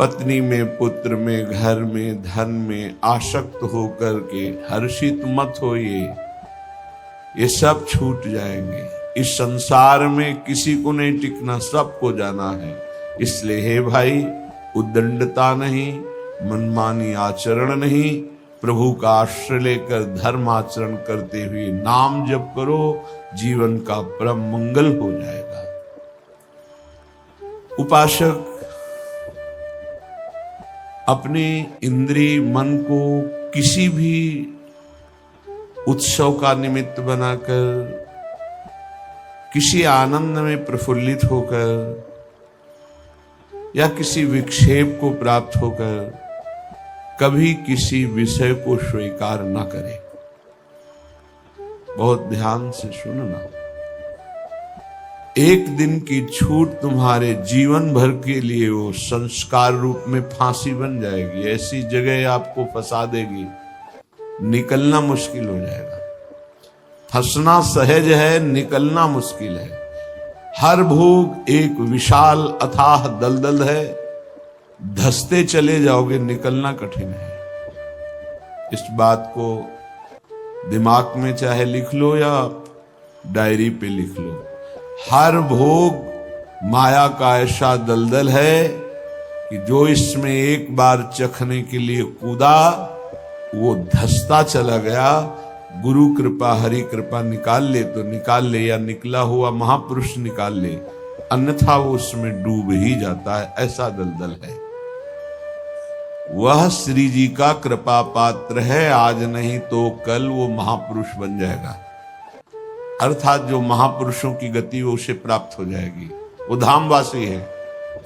पत्नी में, पुत्र में, घर में, धन में आसक्त होकर के हर्षित मत होइए, ये सब छूट जाएंगे। इस संसार में किसी को नहीं टिकना, सबको जाना है। इसलिए हे भाई, उद्दंडता नहीं, मनमानी आचरण नहीं, प्रभु का आश्रय लेकर धर्म आचरण करते हुए नाम जप करो, जीवन का परम मंगल हो जाएगा। उपासक अपने इंद्रिय मन को किसी भी उत्सव का निमित्त बनाकर, किसी आनंद में प्रफुल्लित होकर या किसी विक्षेप को प्राप्त होकर कभी किसी विषय को स्वीकार न करे। बहुत ध्यान से सुनना, एक दिन की छूट तुम्हारे जीवन भर के लिए वो संस्कार रूप में फांसी बन जाएगी। ऐसी जगह आपको फंसा देगी, निकलना मुश्किल हो जाएगा। फंसना सहज है, निकलना मुश्किल है। हर भोग एक विशाल अथाह दलदल है, धंसते चले जाओगे, निकलना कठिन है। इस बात को दिमाग में चाहे लिख लो या डायरी पे लिख लो। हर भोग माया का ऐसा दलदल है कि जो इसमें एक बार चखने के लिए कूदा वो धंसता चला गया। गुरु कृपा, हरि कृपा निकाल ले तो निकाल ले, या निकला हुआ महापुरुष निकाल ले, अन्यथा वो उसमें डूब ही जाता है। ऐसा दलदल है। वह श्री जी का कृपा पात्र है, आज नहीं तो कल वो महापुरुष बन जाएगा। अर्थात जो महापुरुषों की गति वो उसे प्राप्त हो जाएगी। वो धामवासी है,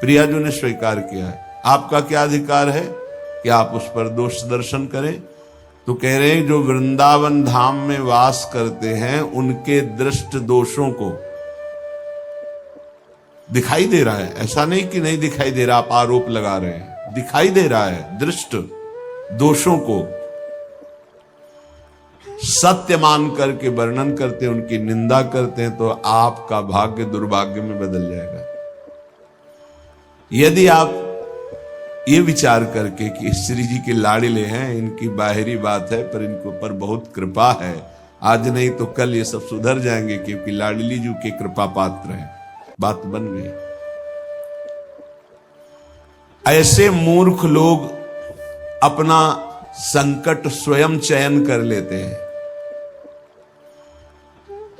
प्रियाजू ने स्वीकार किया है। आपका क्या अधिकार है कि आप उस पर दोष दर्शन करें? तो कह रहे हैं जो वृंदावन धाम में वास करते हैं उनके दृष्ट दोषों को दिखाई दे रहा है। ऐसा नहीं कि नहीं दिखाई दे रहा, आप आरोप लगा रहे हैं, दिखाई दे रहा है। दृष्ट दोषों को सत्य मान करके वर्णन करते हैं, उनकी निंदा करते हैं, तो आपका भाग्य दुर्भाग्य में बदल जाएगा। यदि आप ये विचार करके कि श्री जी के लाड़िले हैं, इनकी बाहरी बात है पर इनके ऊपर बहुत कृपा है, आज नहीं तो कल ये सब सुधर जाएंगे क्योंकि लाड़िली जी के कृपा पात्र हैं, बात बन गई। ऐसे मूर्ख लोग अपना संकट स्वयं चयन कर लेते हैं।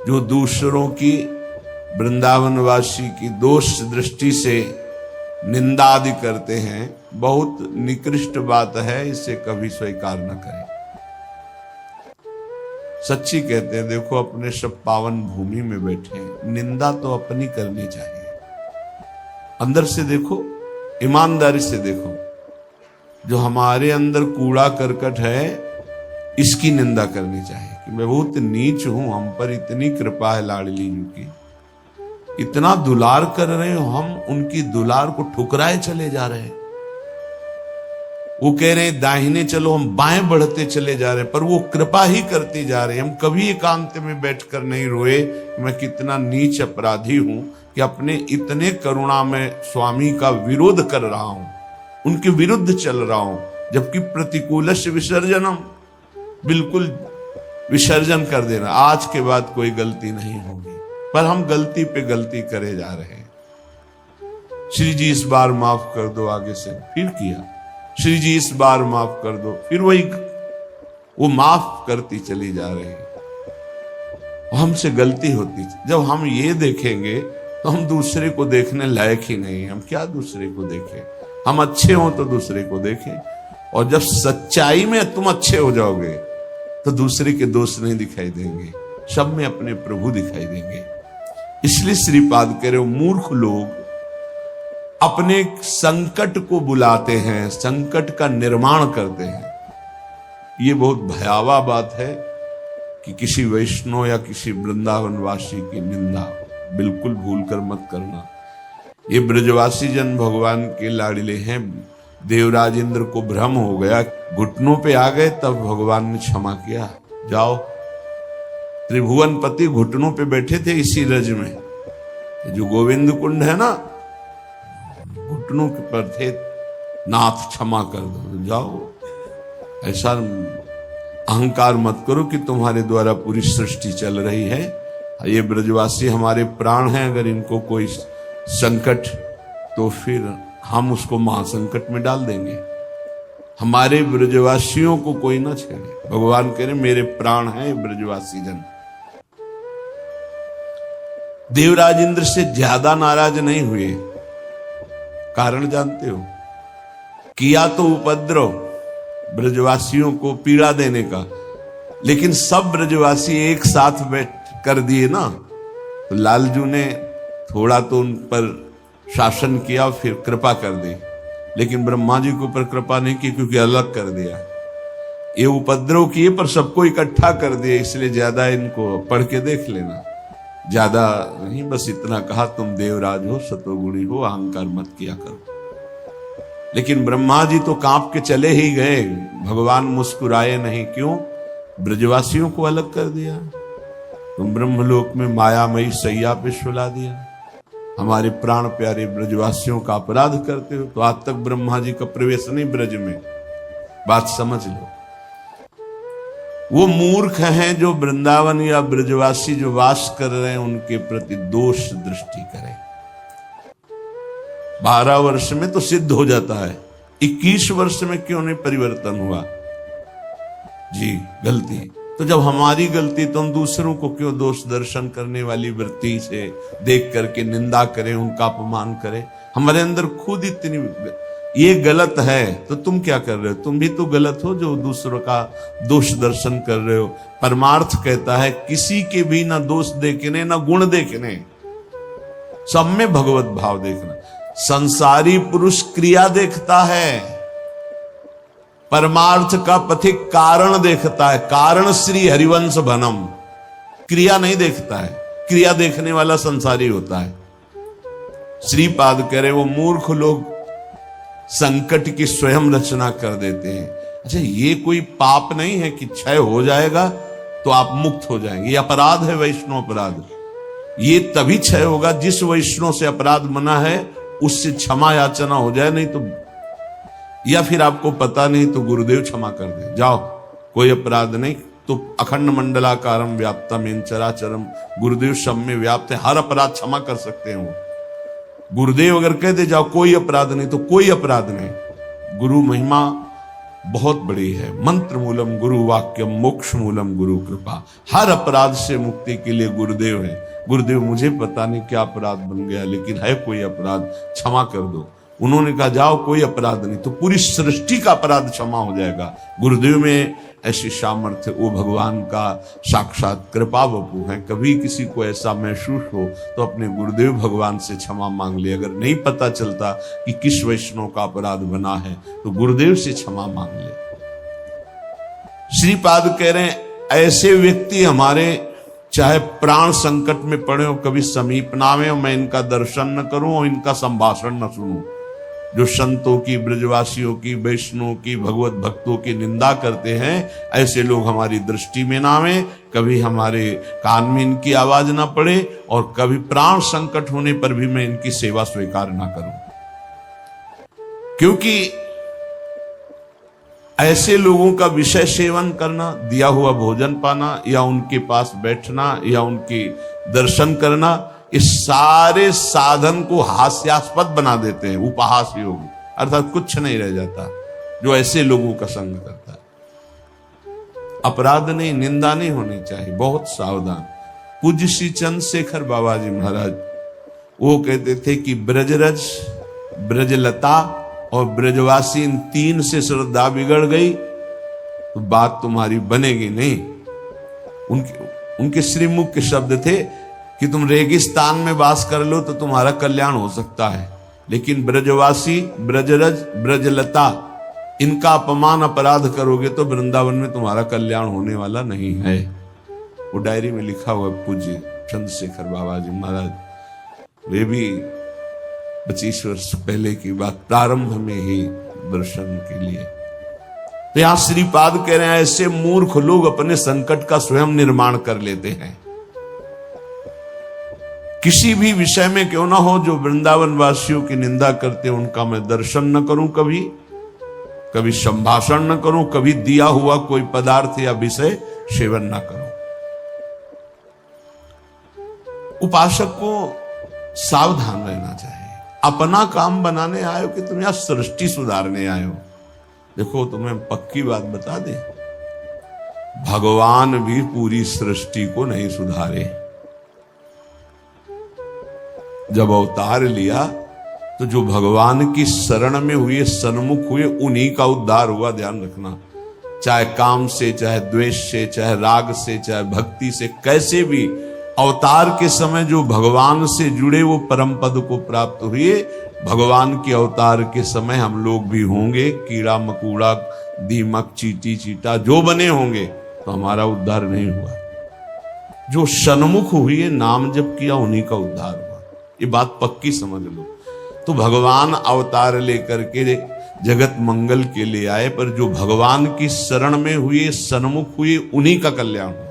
जो दूसरों की, वृंदावनवासी की दोष दृष्टि से निंदा आदि करते हैं, बहुत निकृष्ट बात है, इसे कभी स्वीकार न करें। सच्ची कहते हैं, देखो अपने सब पावन भूमि में बैठे हैं, निंदा तो अपनी करनी चाहिए। अंदर से देखो, ईमानदारी से देखो, जो हमारे अंदर कूड़ा करकट है इसकी निंदा करनी चाहिए कि मैं बहुत नीच हूं, हम पर इतनी कृपा है लाडली जी की, इतना दुलार कर रहे हो, हम उनकी दुलार को ठुकराए चले जा रहे हैं। वो कह रहे हैं दाहिने चलो, हम बाएं बढ़ते चले जा रहे हैं, पर वो कृपा ही करती जा रहे हैं। हम कभी एकांत में बैठकर नहीं रोए मैं कितना नीच अपराधी हूं कि अपने इतने करुणा में स्वामी का विरोध कर रहा हूं, उनके विरुद्ध चल रहा हूं, जबकि प्रतिकूलस्य विसर्जनम, बिल्कुल विसर्जन कर देना, आज के बाद कोई गलती नहीं होगी। पर हम गलती पे गलती करे जा रहे हैं। श्री जी इस बार माफ कर दो, आगे से फिर किया, श्री जी इस बार माफ कर दो, फिर वही वो माफ करती चली जा रही है। हमसे गलती होती। जब हम ये देखेंगे तो हम दूसरे को देखने लायक ही नहीं। हम क्या दूसरे को देखें? हम अच्छे हों तो दूसरे को देखें, और जब सच्चाई में तुम अच्छे हो जाओगे तो दूसरे के दोष नहीं दिखाई देंगे, सब में अपने प्रभु दिखाई देंगे। इसलिए श्रीपाद कह रहे हो, मूर्ख लोग अपने संकट को बुलाते हैं, संकट का निर्माण करते हैं। ये बहुत भयावह बात है कि किसी वैष्णव या किसी वृंदावनवासी की निंदा बिल्कुल भूल कर मत करना। ये ब्रजवासी जन भगवान के लाड़िले हैं। देवराज इंद्र को भ्रम हो गया, घुटनों पे आ गए, तब भगवान ने क्षमा किया। जाओ, त्रिभुवन पति घुटनों पे बैठे थे इसी रज में, जो गोविंद कुंड है ना, घुटनों के पर थे नाथ क्षमा कर दो, जाओ। ऐसा अहंकार मत करो कि तुम्हारे द्वारा पूरी सृष्टि चल रही है। ये ब्रजवासी हमारे प्राण हैं, अगर इनको कोई संकट तो फिर हम उसको महासंकट में डाल देंगे। हमारे ब्रजवासियों को कोई ना छेड़े। भगवान कह रहे मेरे प्राण हैं ब्रजवासी जन। देवराज इंद्र से ज्यादा नाराज नहीं हुए। कारण जानते हो? किया तो उपद्रव ब्रजवासियों को पीड़ा देने का, लेकिन सब ब्रजवासी एक साथ बैठ कर दिए ना, तो लालजू ने थोड़ा तो उन पर शासन किया, फिर कृपा कर दी। लेकिन ब्रह्मा जी के ऊपर कृपा नहीं की, क्योंकि अलग कर दिया। ये उपद्रव किए पर सबको इकट्ठा कर दिया, इसलिए ज्यादा इनको पढ़ के देख लेना। ज्यादा नहीं, बस इतना कहा तुम देवराज हो, सतोगुणी हो, अहंकार मत किया करो। लेकिन ब्रह्मा जी तो कांप के चले ही गए। भगवान मुस्कुराए नहीं। क्यों? ब्रजवासियों को अलग कर दिया। तुम ब्रह्मलोक में मायामयी सैया पे सुला दिया। हमारे प्राण प्यारे ब्रजवासियों का अपराध करते हो। तो आज तक ब्रह्मा जी का प्रवेश नहीं ब्रज में। बात समझ लो। वो मूर्ख हैं जो वृंदावन या ब्रजवासी जो वास कर रहे हैं उनके प्रति दोष दृष्टि करें। 12 वर्ष में तो सिद्ध हो जाता है, 21 वर्ष में क्यों नहीं परिवर्तन हुआ? जी गलती। तो जब हमारी गलती, तो हम दूसरों को क्यों दोष दर्शन करने वाली वृत्ति से देख करके निंदा करें, उनका अपमान करें? हमारे अंदर खुद इतनी ये गलत है, तो तुम क्या कर रहे हो? तुम भी तो गलत हो जो दूसरों का दोष दर्शन कर रहे हो। परमार्थ कहता है किसी के भी ना दोष देखने ना गुण देखने, सब में भगवत भाव देखना। संसारी पुरुष क्रिया देखता है, परमार्थ का पथिक कारण देखता है। कारण श्री हरिवंश भनम, क्रिया नहीं देखता है। क्रिया देखने वाला संसारी होता है। श्रीपाद कह रहे वो मूर्ख लोग संकट की स्वयं रचना कर देते हैं। अच्छा, ये कोई पाप नहीं है कि क्षय हो जाएगा तो आप मुक्त हो जाएंगे। ये अपराध है, वैष्णव अपराध। ये तभी क्षय होगा जिस वैष्णव से अपराध बना है उससे क्षमा याचना हो जाए, नहीं तो, या फिर आपको पता नहीं तो गुरुदेव क्षमा कर दे, जाओ कोई अपराध नहीं। तो अखंड मंडलाकारम व्याप्तम इन चराचरम, गुरुदेव सब में व्याप्त है, हर अपराध क्षमा कर सकते हैं वो। गुरुदेव अगर कह दे जाओ कोई अपराध नहीं, तो कोई अपराध नहीं। गुरु महिमा बहुत बड़ी है। मंत्र मूलम गुरु वाक्यम, मोक्ष मूलम गुरु कृपा। हर अपराध से मुक्ति के लिए गुरुदेव है। गुरुदेव मुझे पता नहीं क्या अपराध बन गया, लेकिन है कोई अपराध, क्षमा कर दो। उन्होंने कहा जाओ कोई अपराध नहीं, तो पूरी सृष्टि का अपराध क्षमा हो जाएगा। गुरुदेव में ऐसी सामर्थ्य, वो भगवान का साक्षात कृपा वपु है। कभी किसी को ऐसा महसूस हो तो अपने गुरुदेव भगवान से क्षमा मांग ले। अगर नहीं पता चलता कि किस वैष्णव का अपराध बना है तो गुरुदेव से क्षमा मांग ले। श्रीपाद कह रहे हैं ऐसे व्यक्ति हमारे चाहे प्राण संकट में पड़े हो, कभी समीप ना आवे, मैं इनका दर्शन न करूं और इनका संभाषण न सुनूं। जो संतों की, ब्रजवासियों की, वैष्णव की, भगवत भक्तों की निंदा करते हैं, ऐसे लोग हमारी दृष्टि में ना आवे, कभी हमारे कान में इनकी आवाज ना पड़े, और कभी प्राण संकट होने पर भी मैं इनकी सेवा स्वीकार ना करूं। क्योंकि ऐसे लोगों का विषय सेवन करना, दिया हुआ भोजन पाना, या उनके पास बैठना, या उनके दर्शन करना, इस सारे साधन को हास्यास्पद बना देते हैं। उपहास योग, अर्थात कुछ नहीं रह जाता जो ऐसे लोगों का संग करता है। अपराध नहीं, निंदा नहीं होनी चाहिए, बहुत सावधान। पूज्य श्री चंद्रशेखर बाबा जी महाराज वो कहते थे कि ब्रजरज, ब्रजलता और ब्रजवासी, इन तीन से श्रद्धा बिगड़ गई तो बात तुम्हारी बनेगी नहीं। उनके श्रीमुख के शब्द थे कि तुम रेगिस्तान में वास कर लो तो तुम्हारा कल्याण हो सकता है, लेकिन ब्रजवासी, ब्रजरज, ब्रजलता, इनका अपमान अपराध करोगे तो वृंदावन में तुम्हारा कल्याण होने वाला नहीं है। वो डायरी में लिखा हुआ पूज्य चंद्रशेखर बाबा जी महाराज, वे भी 25 वर्ष पहले की बात, प्रारंभ में ही दर्शन के लिए। तो यहां श्रीपाद कह रहे हैं ऐसे मूर्ख लोग अपने संकट का स्वयं निर्माण कर लेते हैं। किसी भी विषय में क्यों ना हो, जो वृंदावन वासियों की निंदा करते उनका मैं दर्शन न करूं, कभी संभाषण न करूं, कभी दिया हुआ कोई पदार्थ या विषय सेवन न करूं। उपासक को सावधान रहना चाहिए। अपना काम बनाने आयो कि तुम यहां सृष्टि सुधारने आयो। देखो तुम्हें पक्की बात बता दे, भगवान भी पूरी सृष्टि को नहीं सुधारे। जब अवतार लिया तो जो भगवान की शरण में हुए, सन्मुख हुए, उन्हीं का उद्धार हुआ। ध्यान रखना, चाहे काम से, चाहे द्वेष से, चाहे राग से, चाहे भक्ति से, कैसे भी अवतार के समय जो भगवान से जुड़े वो परम पद को प्राप्त हुए। भगवान के अवतार के समय हम लोग भी होंगे, कीड़ा मकोड़ा, दीमक, चींटी चीटा जो बने होंगे, तो हमारा उद्धार नहीं हुआ। जो सन्मुख हुए, नाम जप किया, उन्हीं का उद्धार हुआ। ये बात पक्की समझ लो। तो भगवान अवतार लेकर के जगत मंगल के लिए आए, पर जो भगवान की शरण में हुए, सन्मुख हुए, उन्हीं का कल्याण हुआ।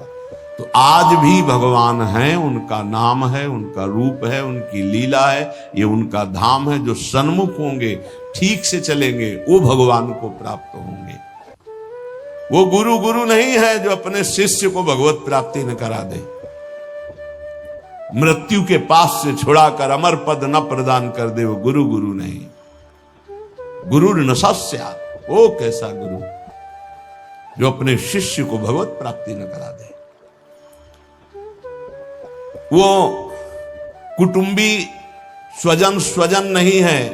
तो आज भी भगवान हैं, उनका नाम है, उनका रूप है, उनकी लीला है, ये उनका धाम है। जो सन्मुख होंगे, ठीक से चलेंगे, वो भगवान को प्राप्त होंगे। वो गुरु नहीं है जो अपने शिष्य को भगवत प्राप्ति न करा दे, मृत्यु के पास से छुड़ाकर अमर पद न प्रदान कर दे। वो गुरु नहीं। गुरु न सस्यात्, वो कैसा गुरु जो अपने शिष्य को भगवत प्राप्ति न करा दे। वो कुटुंबी स्वजन नहीं है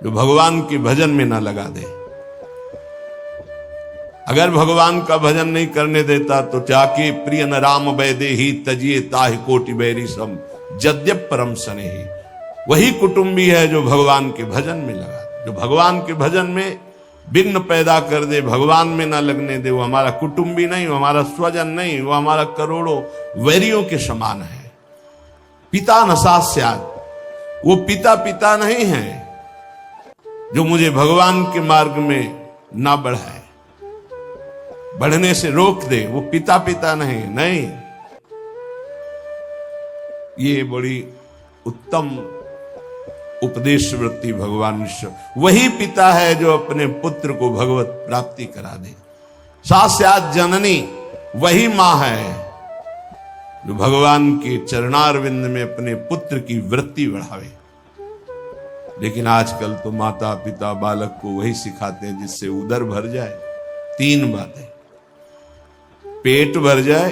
जो भगवान के भजन में ना लगा दे। अगर भगवान का भजन नहीं करने देता तो जाके प्रिय न राम वैदे ही तजिए ताहि कोटि बैरी सम जद्यप परम स्नेही। वही कुटुंबी है जो भगवान के भजन में लगा, जो भगवान के भजन में विघ्न पैदा कर दे, भगवान में ना लगने दे। वो हमारा कुटुंबी नहीं, वो हमारा स्वजन नहीं, वो हमारा करोड़ों वैरियों के समान है। पिता न सास्यात्, वो पिता नहीं है जो मुझे भगवान के मार्ग में ना बढ़ाए, बढ़ने से रोक दे। वो पिता नहीं। ये बड़ी उत्तम उपदेश वृत्ति भगवान वही पिता है जो अपने पुत्र को भगवत प्राप्ति करा दे। सास्यात् जननी, वही मां है जो भगवान के चरणारविंद में अपने पुत्र की वृत्ति बढ़ावे। लेकिन आजकल तो माता पिता बालक को वही सिखाते हैं जिससे उदर भर जाए। 3 बातें, पेट भर जाए,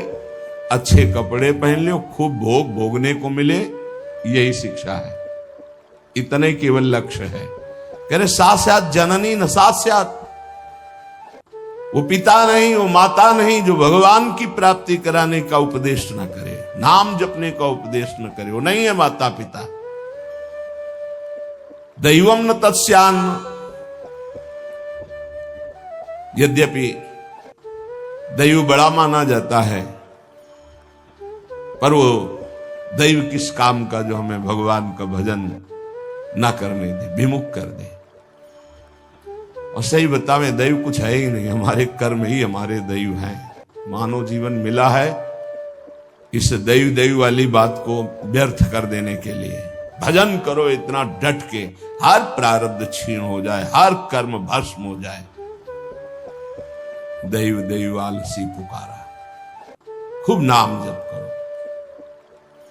अच्छे कपड़े पहन लो, खूब भोग भोगने को मिले, यही शिक्षा है। इतने केवल लक्ष्य है। कह रहे सास्यात् जननी न सास्यात्, वो पिता नहीं, वो माता नहीं जो भगवान की प्राप्ति कराने का उपदेश न करे, नाम जपने का उपदेश न करे, वो नहीं है माता पिता। दैवम न तत्स्यान, यद्यपि दैव बड़ा माना जाता है, पर वो दैव किस काम का जो हमें भगवान का भजन ना करने दे, विमुख कर दे। और सही बतावें, दैव कुछ है ही नहीं, हमारे कर्म ही हमारे दैव हैं। मानव जीवन मिला है इस दैव वाली बात को व्यर्थ कर देने के लिए। भजन करो इतना डट के, हर प्रारब्ध क्षीण हो जाए, हर कर्म भस्म हो जाए। दैव आलसी पुकारा, खूब नाम जप करो।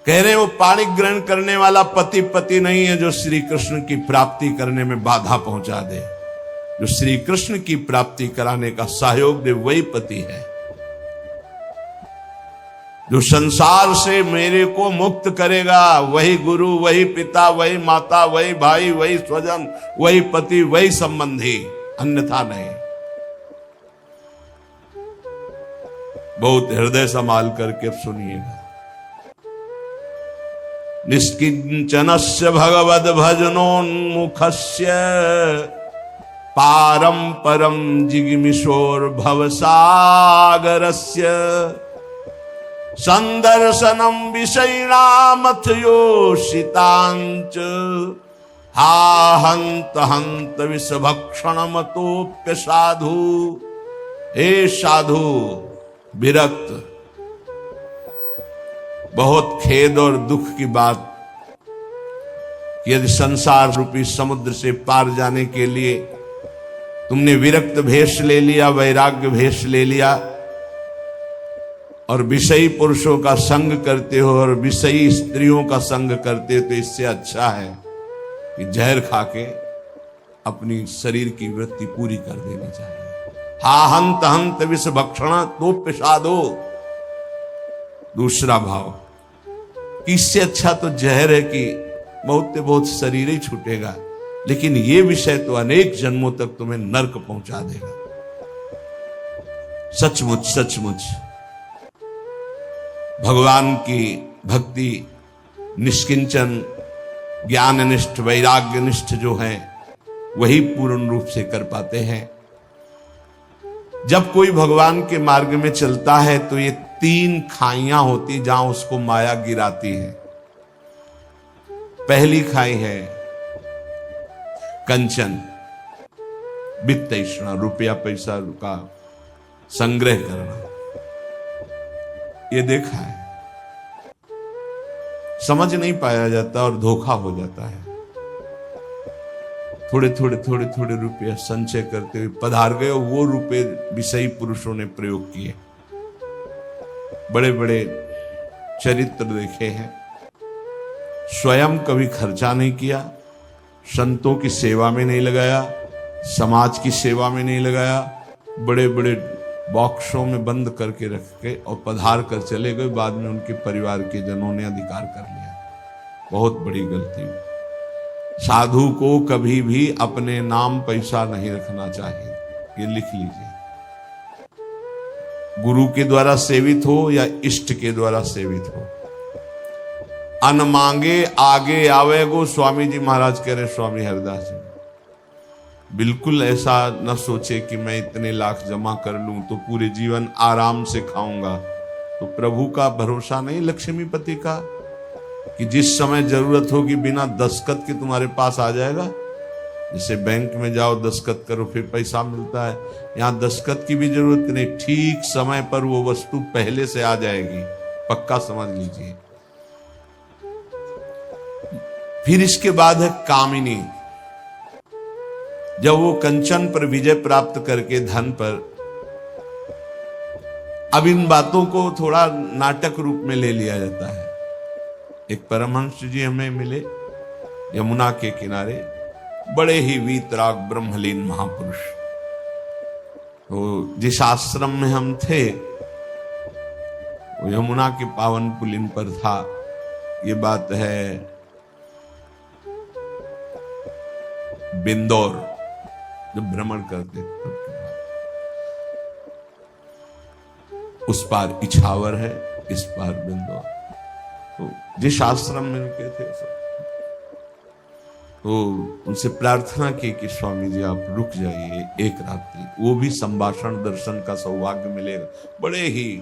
कह रहे वो पाणी ग्रहण करने वाला पति नहीं है जो श्री कृष्ण की प्राप्ति करने में बाधा पहुंचा दे। जो श्री कृष्ण की प्राप्ति कराने का सहयोग दे, वही पति है। जो संसार से मेरे को मुक्त करेगा, वही गुरु, वही पिता, वही माता, वही भाई, वही स्वजन, वही पति, वही संबंधी, अन्यथा नहीं। बहुत हृदय संभाल करके सुनिएगा। निष्किंचनस्य भगवद भजनोन्मुखस्य पारम परम जिगमिशोर भवसागरस्य संदर्शनम विषयिणामथ योषितांच हा हंत हंत विषभक्षण मतोप्य साधु। हे साधु, विरक्त बहुत खेद और दुख की बात कि यदि संसार रूपी समुद्र से पार जाने के लिए तुमने विरक्त भेष ले लिया, वैराग्य भेष ले लिया और विषयी पुरुषों का संग करते हो और विषयी स्त्रियों का संग करते हो, तो इससे अच्छा है कि जहर खा के अपनी शरीर की वृत्ति पूरी कर देनी चाहिए। हा हंत हंत विष भक्षण तो पिशादो। दूसरा भाव, इससे अच्छा तो जहर है कि बहुत से बहुत शरीर ही छूटेगा, लेकिन ये विषय तो अनेक जन्मों तक तुम्हें नरक पहुंचा देगा। सचमुच सचमुच भगवान की भक्ति निष्किंचन ज्ञाननिष्ठ वैराग्यनिष्ठ जो है वही पूर्ण रूप से कर पाते हैं। जब कोई भगवान के मार्ग में चलता है तो ये 3 खाइयां होती जहां उसको माया गिराती है। पहली खाई है कंचन, वित्त तृष्णा, रुपया पैसा का संग्रह करना। ये देखा है, समझ नहीं पाया जाता और धोखा हो जाता है। थोड़े थोड़े रुपये संचय करते हुए पधार गए, वो रुपये विषयी पुरुषों ने प्रयोग किए। बड़े बड़े चरित्र देखे हैं, स्वयं कभी खर्चा नहीं किया, संतों की सेवा में नहीं लगाया, समाज की सेवा में नहीं लगाया, बड़े बड़े बॉक्सों में बंद करके रख के और पधार कर चले गए। बाद में उनके परिवार के जनों ने अधिकार कर लिया। बहुत बड़ी गलती। साधु को कभी भी अपने नाम पैसा नहीं रखना चाहिए, ये लिख लीजिए। गुरु के द्वारा सेवित हो या इष्ट के द्वारा सेवित हो, अन मांगे आगे आवे गो। स्वामी जी महाराज कह रहे, स्वामी हरदास जी, बिल्कुल ऐसा न सोचे कि मैं इतने लाख जमा कर लूं तो पूरे जीवन आराम से खाऊंगा। तो प्रभु का भरोसा नहीं, लक्ष्मीपति का, कि जिस समय जरूरत होगी बिना दस्तखत के तुम्हारे पास आ जाएगा। जैसे बैंक में जाओ दस्तखत करो फिर पैसा मिलता है, यहां दस्तखत की भी जरूरत नहीं, ठीक समय पर वो वस्तु पहले से आ जाएगी, पक्का समझ लीजिए। फिर इसके बाद है कामिनी। जब वो कंचन पर विजय प्राप्त करके धन पर, अब इन बातों को थोड़ा नाटक रूप में ले लिया जाता है। एक परमहंस जी हमें मिले यमुना के किनारे, बड़े ही वीतराग ब्रह्मलीन महापुरुष। तो जिस आश्रम में हम थे वो यमुना के पावन पुलिन पर था। ये बात है बिंदौर, जब भ्रमण करते थे उस पार इछावर है, इस पार बिंदौर। तो जिस आश्रम में रुके थे तो उनसे प्रार्थना की कि स्वामी जी आप रुक जाइए एक रात्रि, वो भी संभाषण दर्शन का सौभाग्य मिलेगा। बड़े ही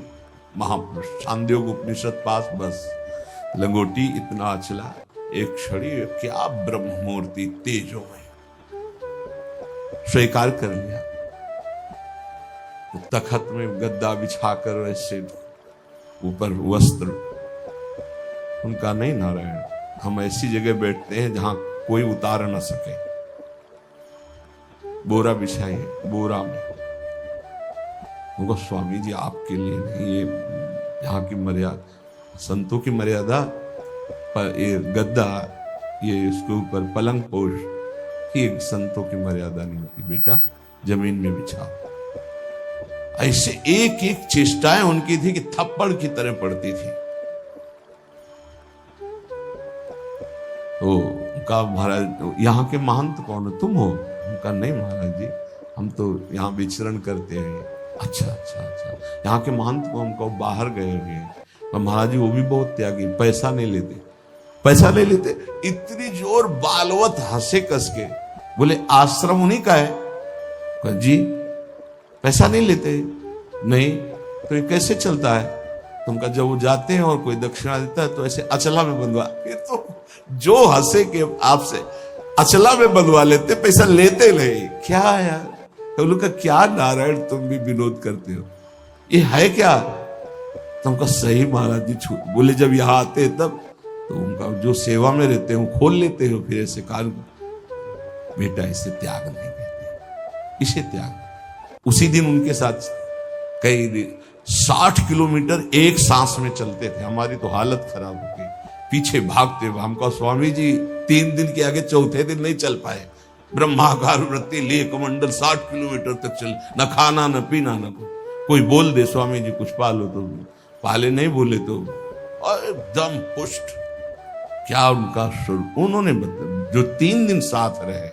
महापुरुष, छांदोग्य उपनिषद पास, बस लंगोटी इतना अचला, एक छड़ी, क्या ब्रह्ममूर्ति तेजोमय, स्वीकार कर लिया। तो तखत में गद्दा बिछाकर वैसे ऊपर वस्त्र, उनका नहीं नारायण, हम ऐसी जगह बैठते हैं जहां कोई उतार न सके। बोरा बिछाइए, बोरा में। उनको स्वामी जी आपके लिए नहीं, ये यहाँ की मर्यादा, संतों की मर्यादा पर ये गद्दा, ये इसके ऊपर पलंग पोष, ये संतों की मर्यादा नहीं होती बेटा, जमीन में बिछाओ। ऐसे एक एक चेष्टाएं उनकी थी कि थप्पड़ की तरह पड़ती थी। तो उनका महाराज, यहाँ के महंत कौन है, तुम हो? उनका नहीं महाराज जी, हम तो यहाँ विचरण करते हैं। अच्छा अच्छा अच्छा, यहाँ के महंत कौन? को बाहर गए हुए हैं। तो महाराज जी वो भी बहुत त्यागी, पैसा नहीं लेते, पैसा नहीं लेते। इतनी जोर बालवत हंसे कस के, बोले आश्रम उन्हीं का है? जी पैसा नहीं लेते। नहीं तो ये कैसे चलता है? तुमका जब वो जाते हैं और कोई दक्षिणा देता है तो ऐसे अचला में बंधवा, फिर तो जो हंसे के आपसे अचला में बंधवा लेते, पैसा लेते नहीं। क्या यार, तो लोग का क्या नारायण तुम भी विनोद करते हो, ये है क्या? तो उनका सही महाराज जी छूट। बोले जब यहाँ आते तब तो उनका जो सेवा में रहते हैं वो खोल लेते हो, फिर ऐसे कार्य। बेटा इसे त्याग नहीं कहते, इसे त्याग। उसी दिन उनके साथ कई 60 किलोमीटर एक सांस में चलते थे। हमारी तो हालत खराब हो गई, पीछे भागते हुए। हमका स्वामी जी 3 दिन के आगे चौथे दिन नहीं चल पाए। ब्रह्माकार वृत्ति लिए कमंडल 60 किलोमीटर तक चल, न खाना न पीना न कोई बोल दे स्वामी जी कुछ पालो तो पाले, नहीं बोले तो एकदम पुष्ट। क्या उनका स्वरूप उन्होंने बताया। जो 3 दिन साथ रहे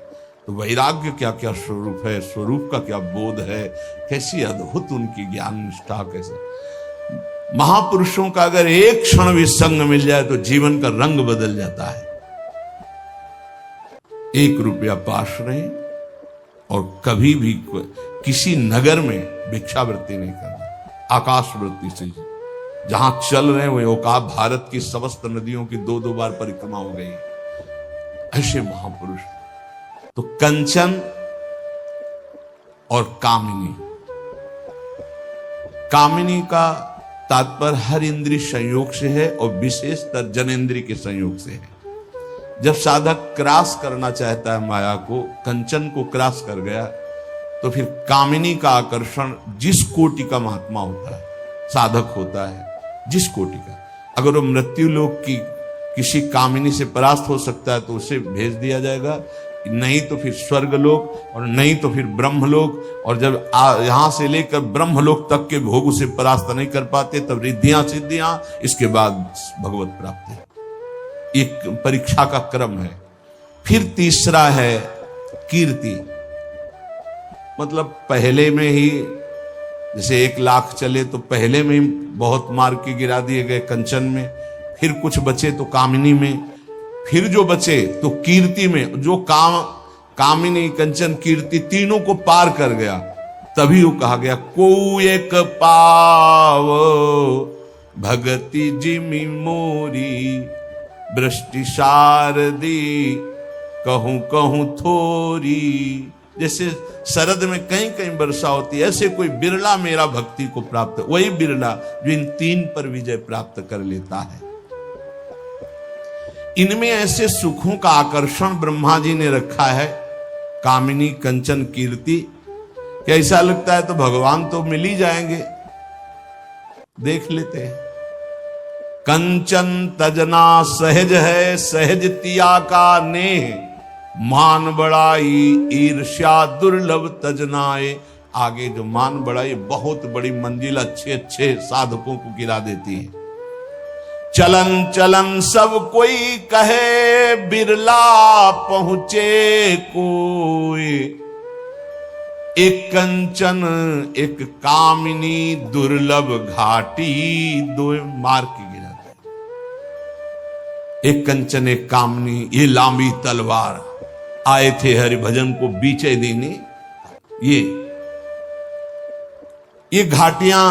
तो वैराग्य क्या क्या स्वरूप है, स्वरूप का क्या बोध है, कैसी अद्भुत उनकी ज्ञान निष्ठा। कैसे महापुरुषों का अगर एक क्षण भी संग मिल जाए तो जीवन का रंग बदल जाता है। 1 रुपया पास रहे और कभी भी किसी नगर में भिक्षावृत्ति नहीं करना, आकाश वृत्ति से जहां चल रहे हैं वो का भारत की समस्त नदियों की 2-2 बार परिक्रमा हो गई। ऐसे महापुरुष। तो कंचन और कामिनी, कामिनी का तात्पर्य हर इंद्रिय संयोग से है और विशेषतर जनेंद्रिय के संयोग से है। जब साधक क्रॉस करना चाहता है माया को, कंचन को क्रॉस कर गया तो फिर कामिनी का आकर्षण, जिस कोटि का महात्मा होता है, साधक होता है, जिस कोटि का, अगर वो मृत्यु लोक की किसी कामिनी से परास्त हो सकता है तो उसे भेज दिया जाएगा, नहीं तो फिर स्वर्गलोक और नहीं तो फिर ब्रह्मलोक। और जब यहां से लेकर ब्रह्मलोक तक के भोग उसे परास्त नहीं कर पाते तब रिद्धियां सिद्धियां, इसके बाद भगवत प्राप्ति। एक परीक्षा का क्रम है। फिर तीसरा है कीर्ति, मतलब पहले में ही जैसे 1 लाख चले तो पहले में ही बहुत मार के गिरा दिए गए कंचन में, फिर कुछ बचे तो कामिनी में, फिर जो बचे तो कीर्ति में। जो कामिनी कंचन कीर्ति तीनों को पार कर गया तभी वो कहा गया को एक पाव भगति जिमि मोरी वृष्टि शारदी कहूं कहूं थोरी। जैसे शरद में कहीं कहीं वर्षा होती है, ऐसे कोई बिरला मेरा भक्ति को प्राप्त, वही बिरला जो इन 3 पर विजय प्राप्त कर लेता है। इनमें ऐसे सुखों का आकर्षण ब्रह्मा जी ने रखा है, कामिनी कंचन कीर्ति। क्या ऐसा लगता है तो भगवान तो मिल ही जाएंगे, देख लेते हैं। कंचन तजना सहज है, सहज तिया का नेह, मान बड़ाई ईर्ष्या दुर्लभ तजनाए। आगे जो मान बड़ाई बहुत बड़ी मंजिल अच्छे अच्छे साधकों को गिरा देती है। चलन चलन सब कोई कहे, बिरला पहुंचे कोई। एक कंचन एक कामिनी दुर्लभ घाटी, 2 मार के गिराते। एक कंचन एक कामिनी, ये लांबी तलवार आए थे हरिभजन को बीचे देने। ये घाटियां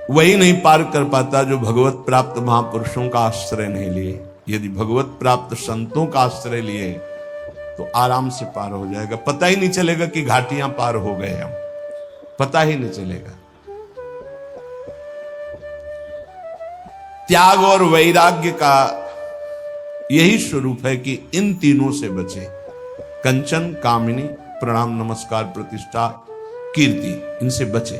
वही नहीं पार कर पाता जो भगवत प्राप्त महापुरुषों का आश्रय नहीं लिए। यदि भगवत प्राप्त संतों का आश्रय लिए तो आराम से पार हो जाएगा। पता ही नहीं चलेगा कि घाटियां पार हो गए हम, पता ही नहीं चलेगा। त्याग और वैराग्य का यही स्वरूप है कि इन तीनों से बचे। कंचन, कामिनी, प्रणाम नमस्कार प्रतिष्ठा, कीर्ति, इनसे बचे।